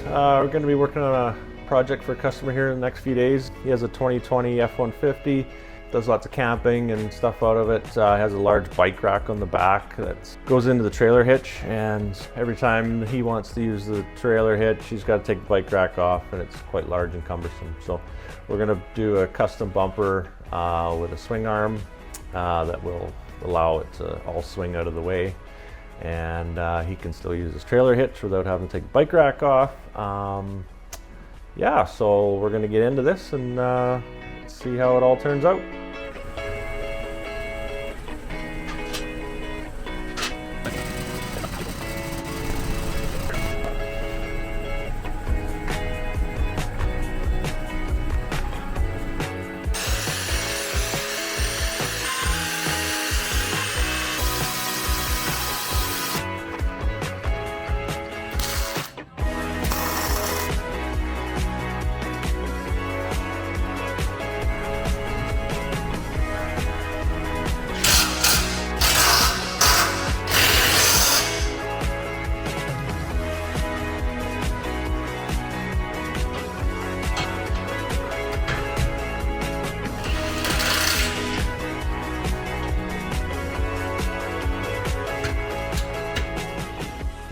We're going to be working on a project for a customer here in the next few days. He has a 2020 F-150, does lots of camping and stuff out of it. Has a large bike rack on the back that goes into the trailer hitch, and every time he wants to use the trailer hitch, he's got to take the bike rack off, and it's quite large and cumbersome. So we're going to do a custom bumper with a swing arm that will allow it to all swing out of the way, and he can still use his trailer hitch without having to take the bike rack off. Yeah, so we're going to get into this and see how it all turns out.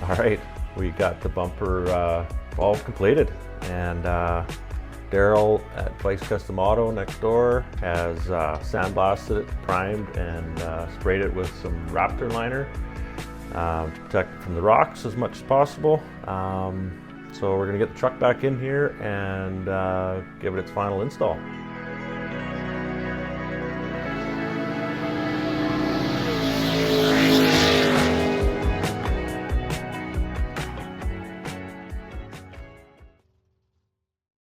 All right, we got the bumper all completed, and Daryl at Vice Auto next door has sandblasted it, primed, and sprayed it with some Raptor liner to protect it from the rocks as much as possible. So we're gonna get the truck back in here and give it its final install.